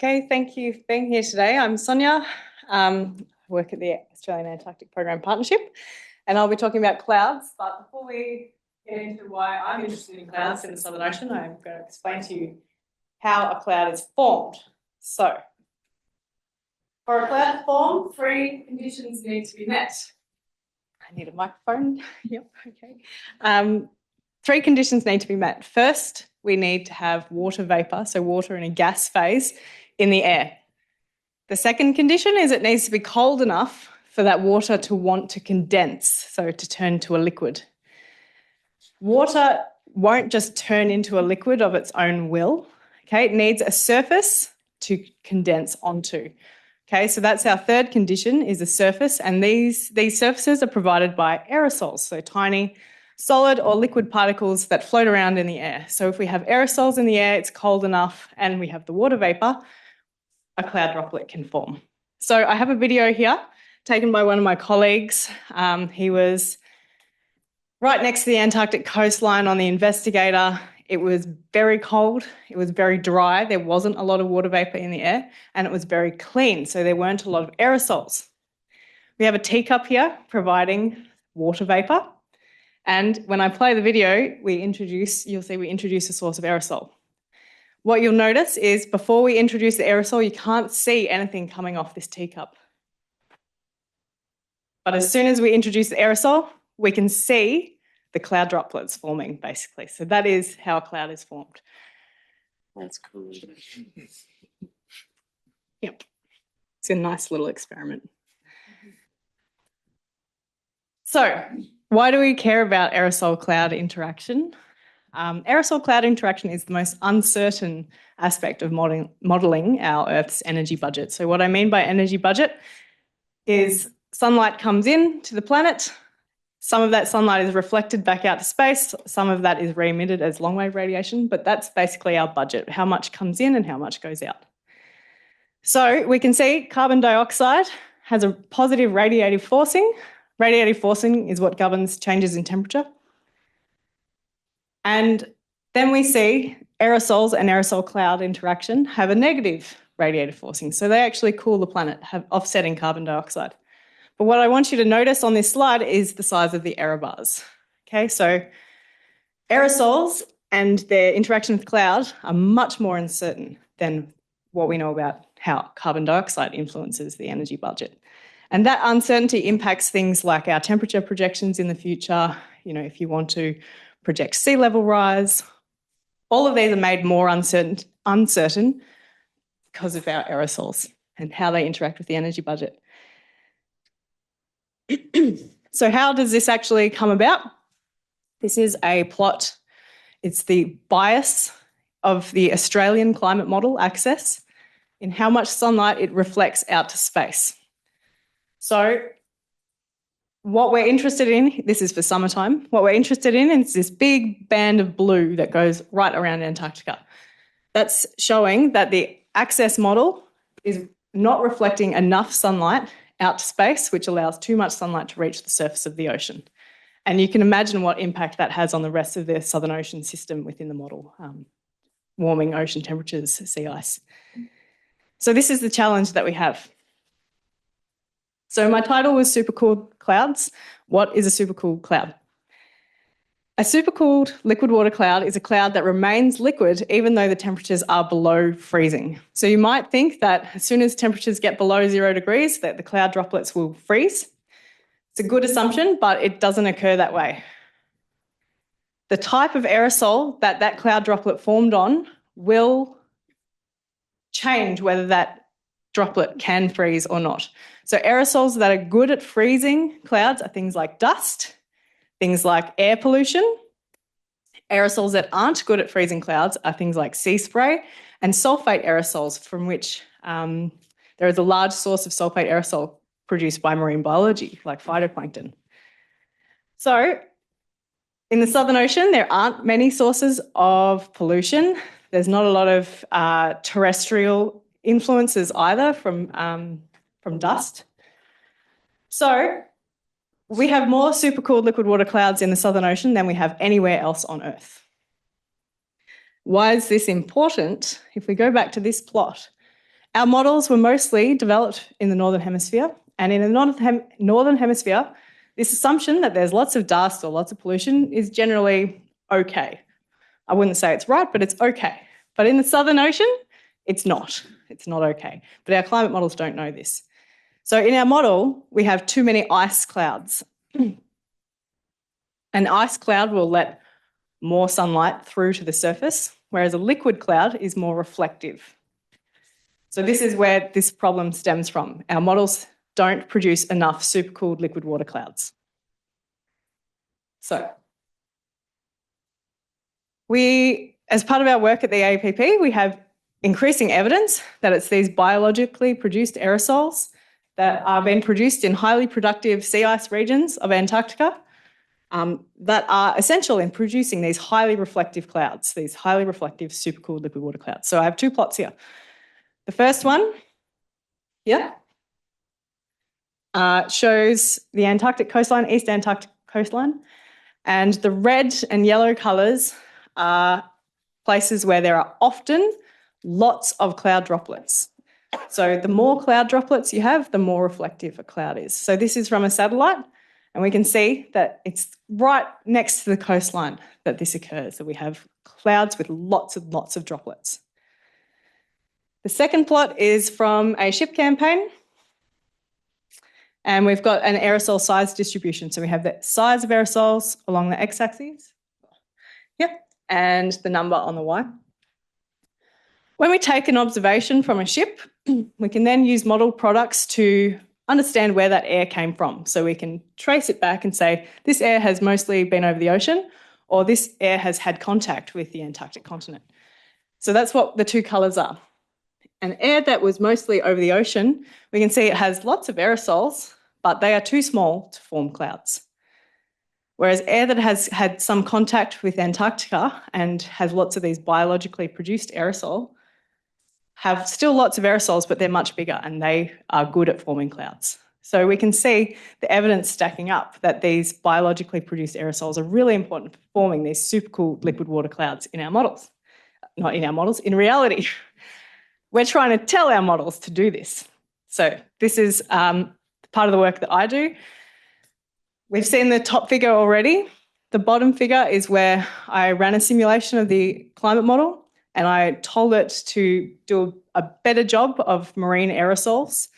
Okay, thank you for being here today. I'm Sonya. I work at the Australian Antarctic Program Partnership, and I'll be talking about clouds. But before we get into why I'm interested in clouds in the Southern Ocean, I'm going to explain to you how a cloud is formed. So, for a cloud to form, three conditions need to be met. I need a microphone. Yep, okay. Three conditions need to be met. First, we need to have water vapour, so water in a gas phase, in the air. The second condition is it needs to be cold enough for that water to want to condense, so to turn to a liquid. Water won't just turn into a liquid of its own will, okay? It needs a surface to condense onto. Okay, so that's our third condition, is a surface, and these surfaces are provided by aerosols, so tiny solid or liquid particles that float around in the air. So if we have aerosols in the air, it's cold enough, and we have the water vapour, a cloud droplet can form. So I have a video here taken by one of my colleagues. He was right next to the Antarctic coastline on the Investigator. It was very cold, it was very dry, there wasn't a lot of water vapour in the air, and it was very clean, so there weren't a lot of aerosols. We have a teacup here providing water vapour, and when I play the video, you'll see we introduce a source of aerosol. What you'll notice is before we introduce the aerosol, you can't see anything coming off this teacup. But as soon as we introduce the aerosol, we can see the cloud droplets forming, basically. So that is how a cloud is formed. That's cool. Yep. It's a nice little experiment. So why do we care about aerosol-cloud interaction? Aerosol-cloud interaction is the most uncertain aspect of modelling our Earth's energy budget. So what I mean by energy budget is sunlight comes in to the planet. Some of that sunlight is reflected back out to space. Some of that is re-emitted as long-wave radiation, but that's basically our budget, how much comes in and how much goes out. So we can see carbon dioxide has a positive radiative forcing. Radiative forcing is what governs changes in temperature. And then we see aerosols and aerosol cloud interaction have a negative radiative forcing. So they actually cool the planet, have offsetting carbon dioxide. But what I want you to notice on this slide is the size of the error bars. Okay, so aerosols and their interaction with cloud are much more uncertain than what we know about how carbon dioxide influences the energy budget. And that uncertainty impacts things like our temperature projections in the future. You know, if you want to project sea level rise, all of these are made more uncertain because of our aerosols and how they interact with the energy budget. So how does this actually come about? This is a plot. It's the bias of the Australian climate model, ACEAS, in how much sunlight it reflects out to space. So what we're interested in, this is for summertime, what we're interested in is this big band of blue that goes right around Antarctica. That's showing that the ACEAS model is not reflecting enough sunlight out to space, which allows too much sunlight to reach the surface of the ocean. And you can imagine what impact that has on the rest of the Southern Ocean system within the model, warming ocean temperatures, sea ice. So this is the challenge that we have. So my title was Supercool Clouds. What is a supercooled cloud? A supercooled liquid water cloud is a cloud that remains liquid even though the temperatures are below freezing. So you might think that as soon as temperatures get below 0 degrees, that the cloud droplets will freeze. It's a good assumption, but it doesn't occur that way. The type of aerosol that that cloud droplet formed on will change whether that droplet can freeze or not. So aerosols that are good at freezing clouds are things like dust, things like air pollution. Aerosols that aren't good at freezing clouds are things like sea spray and sulfate aerosols, from which there is a large source of sulfate aerosol produced by marine biology, like phytoplankton. So in the Southern Ocean, there aren't many sources of pollution. There's not a lot of terrestrial influences either from dust. So we have more supercooled liquid water clouds in the Southern Ocean than we have anywhere else on Earth. Why is this important? If we go back to this plot, Our models were mostly developed in the Northern Hemisphere, and in the Northern Hemisphere, this assumption that there's lots of dust or lots of pollution is generally okay. I wouldn't say it's right, but it's okay. But in the Southern Ocean, it's not. It's not okay. But our climate models don't know this. So in our model, we have too many ice clouds. An ice cloud will let more sunlight through to the surface, whereas a liquid cloud is more reflective. So this is where this problem stems from. Our models don't produce enough supercooled liquid water clouds. So as part of our work at the AAPP, we have increasing evidence that it's these biologically produced aerosols that are being produced in highly productive sea ice regions of Antarctica that are essential in producing these highly reflective clouds, these highly reflective supercooled liquid water clouds. So I have two plots here. The first one here shows the Antarctic coastline, East Antarctic coastline, and the red and yellow colours are places where there are often lots of cloud droplets. So the more cloud droplets you have, the more reflective a cloud is. So this is from a satellite, and we can see that it's right next to the coastline that this occurs. So we have clouds with lots and lots of droplets. The second plot is from a ship campaign, and we've got an aerosol size distribution. So we have the size of aerosols along the x-axis, and the number on the y. When we take an observation from a ship, we can then use model products to understand where that air came from. So we can trace it back and say, this air has mostly been over the ocean, or this air has had contact with the Antarctic continent. So that's what the two colours are. An air that was mostly over the ocean, we can see it has lots of aerosols, but they are too small to form clouds. Whereas air that has had some contact with Antarctica and has lots of these biologically produced aerosol have still lots of aerosols, but they're much bigger and they are good at forming clouds. So we can see the evidence stacking up that these biologically produced aerosols are really important for forming these supercool liquid water clouds in our models. Not in our models, in reality. We're trying to tell our models to do this. So this is part of the work that I do. We've seen the top figure already. The bottom figure is where I ran a simulation of the climate model and I told it to do a better job of marine aerosols.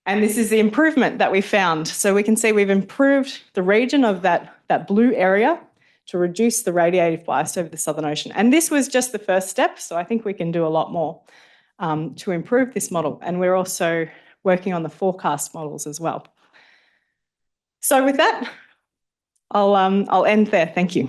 And this is the improvement that we found. So we can see we've improved the region of that blue area to reduce the radiative bias over the Southern Ocean. And this was just the first step, so I think we can do a lot more to improve this model. And we're also working on the forecast models as well. So with that, I'll end there. Thank you.